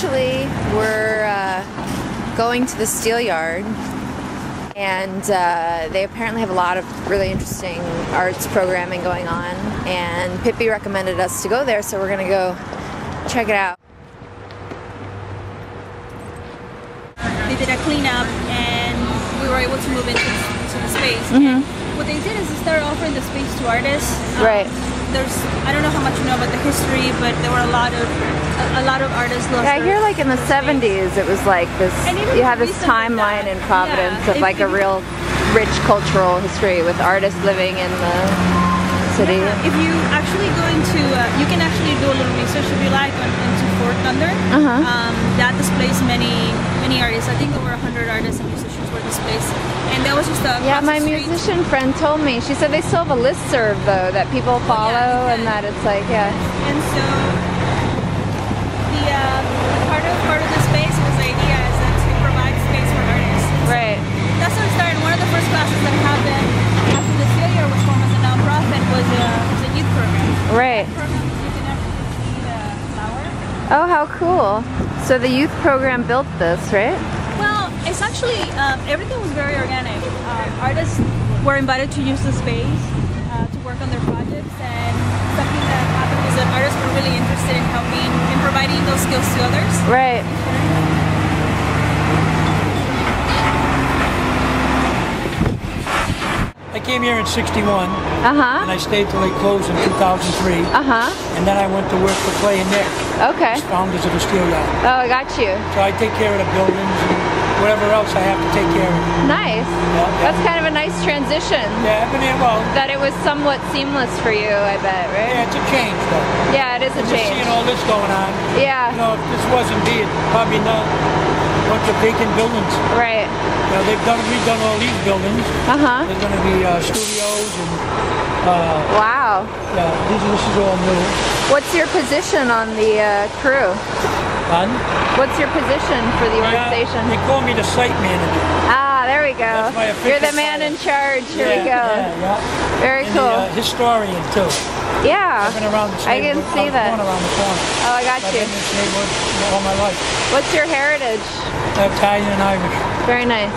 Actually, we're going to the Steel Yard, and they apparently have a lot of really interesting arts programming going on, and Pippi recommended us to go there, so we're gonna go check it out. They did a cleanup and we were able to move into the space. Mm-hmm. What they did is they started offering the space to artists. Right. I don't know how much you know about the history, but there were a lot of artists lost. Yeah, I hear like in the 70s it was like this, you have this timeline in Providence of like a real rich cultural history with artists living in the city. Yeah, if you actually go into, you can actually do a little research if you like into Fort Thunder. That displays many artists. I think over 100 artists and musicians were displaced. And that was just a my musician friend told me. She said they still have a listserv though that people follow, and that it's like, And so the part of the space was the idea is that to provide space for artists. Right. That's what started. One of the first classes that happened after the Steel Yard was formed as a nonprofit was a youth program. Right. That program, you can actually see the flower. Oh, how cool. So the youth program built this, right? Well, it's actually, everything was very organic. Artists were invited to use the space to work on their projects, and something that happened was that artists were really interested in helping and providing those skills to others. Right. I came here in '61, and I stayed till they closed in 2003. And then I went to work for Clay and Nick, founders of the Steel Yard. Oh, I got you. So I take care of the buildings and whatever else I have to take care of. Nice. Yeah. That's kind of a nice transition. Yeah, I've been here, well. That it was somewhat seamless for you, I bet, right? Yeah, it's a change, though. Yeah, it is a change. Seeing all this going on. Yeah. You know, if this wasn't me, it'd probably not a bunch of vacant buildings. Right. You know, redone all these buildings. There's going to be studios and. Wow. Yeah, this is all new. What's your position on the crew? Fun? What's your position for the organization? They call me the site manager. Ah, there we go. That's my official You're the man title. in charge. Here we go. Yeah. Very and cool. The historian too. Yeah. I've been around this I can see that. around the corner. Oh, I got I've you. been in this neighborhood all my life. What's your heritage? Italian and Irish. Very nice.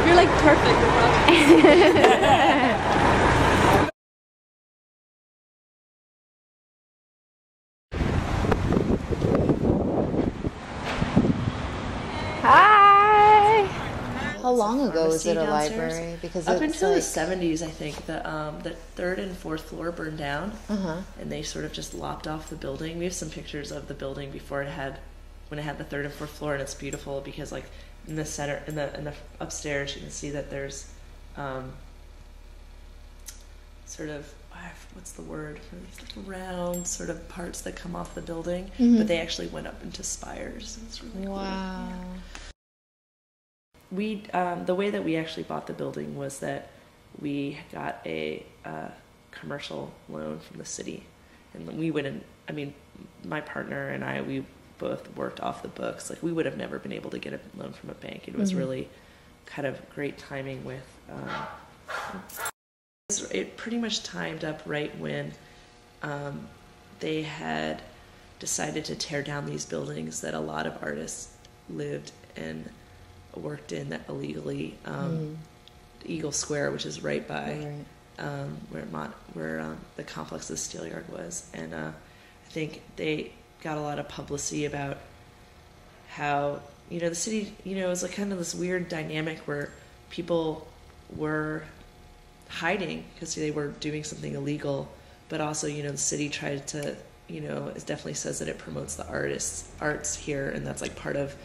You're like perfect. Hi. How long ago was it a library? Because up until like... the 70s, I think the third and fourth floor burned down, and they sort of just lopped off the building. We have some pictures of the building before when it had the third and fourth floor, and it's beautiful because like in the center, in the upstairs, you can see that there's sort of what's the word? These like round sort of parts that come off the building, but they actually went up into spires. It's really cool. Wow. We the way that we actually bought the building was that we got a commercial loan from the city, and we wouldn't. I mean, my partner and I, we both worked off the books. Like we would have never been able to get a loan from a bank. It was really kind of great timing with. It pretty much timed up right when they had decided to tear down these buildings that a lot of artists lived and worked in that illegally. Eagle Square, which is right by where the complex of the Steel Yard was, and I think they got a lot of publicity about how the city it was like kind of this weird dynamic where people were hiding because they were doing something illegal, but also the city tried to it definitely says that it promotes the arts here, and that's like part of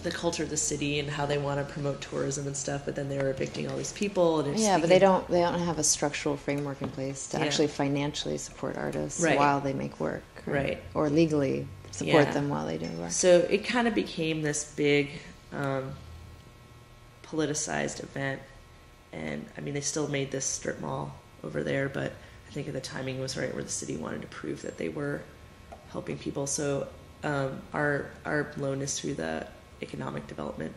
the culture of the city and how they want to promote tourism and stuff, but then they were evicting all these people. And but they don't have a structural framework in place to actually financially support artists while they make work, or legally support them while they do work. So it kind of became this big politicized event, and I mean they still made this strip mall over there, but I think the timing was right where the city wanted to prove that they were helping people. So our loan is through the Economic Development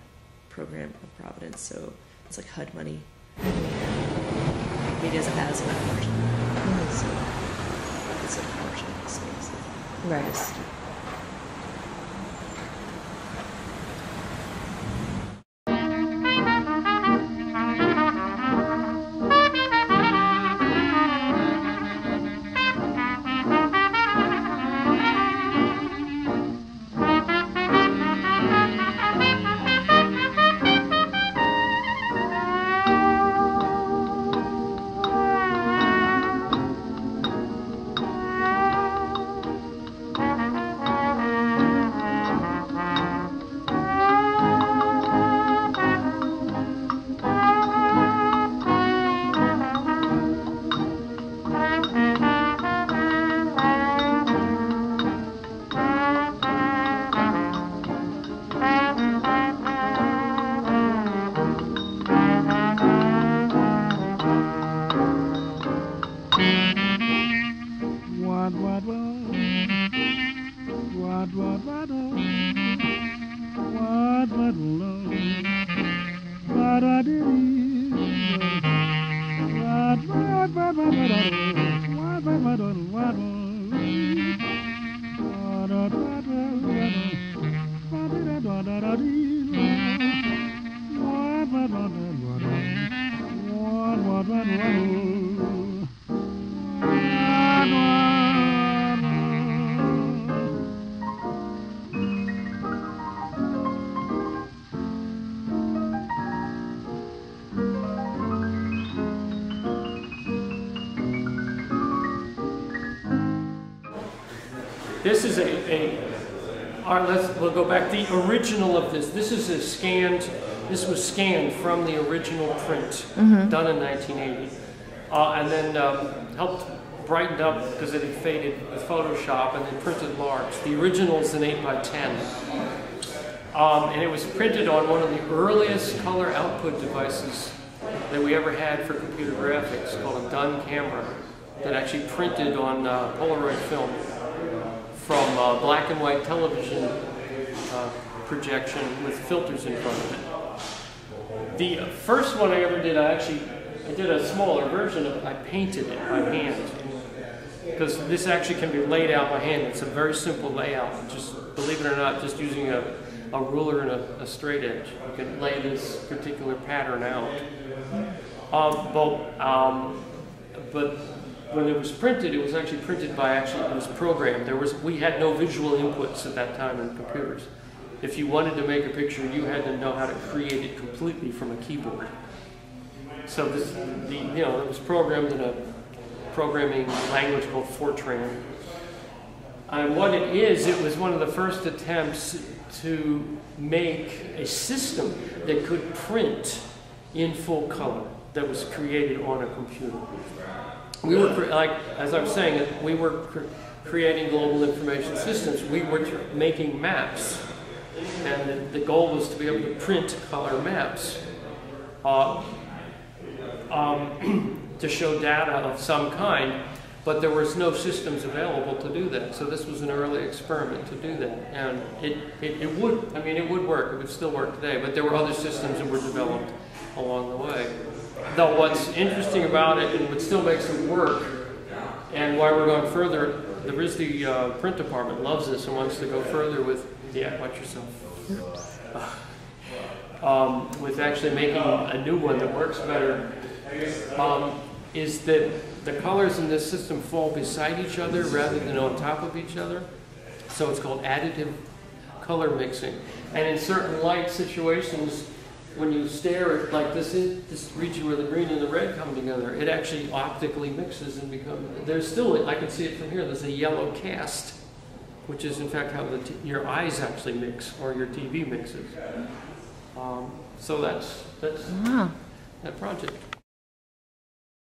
Program of Providence, so it's like HUD money. It is as an commercial. It's a commercial space. Right. This is we'll go back. The original of this this was scanned from the original print, done in 1980. And then helped brightened up because it had faded with Photoshop, and then printed large. The original is an 8x10. And it was printed on one of the earliest color output devices that we ever had for computer graphics, called a Dunn camera, that actually printed on Polaroid film from black and white television projection with filters in front of it. The first one I ever did, I did a smaller version of it. I painted it by hand, because this actually can be laid out by hand. It's a very simple layout. Just believe it or not, just using a ruler and a straight edge, you can lay this particular pattern out. But when it was printed, it was actually printed by it was programmed. We had no visual inputs at that time in computers. If you wanted to make a picture, you had to know how to create it completely from a keyboard. So it was programmed in a programming language called Fortran. And what it was one of the first attempts to make a system that could print in full color that was created on a computer. We were, as I was saying, we were creating global information systems. We were making maps, and the goal was to be able to print color maps to show data of some kind, but there was no systems available to do that. So this was an early experiment to do that, and it would work. It would still work today, but there were other systems that were developed along the way. Though what's interesting about it, and what still makes it work, and why we're going further, the RISD print department loves this and wants to go further with, watch yourself, with actually making a new one that works better, is that the colors in this system fall beside each other rather than on top of each other. So it's called additive color mixing. And in certain light situations, when you stare at this region where the green and the red come together, it actually optically mixes and there's still, I can see it from here, there's a yellow cast, which is in fact how your eyes actually mix, or your TV mixes. So that's that project.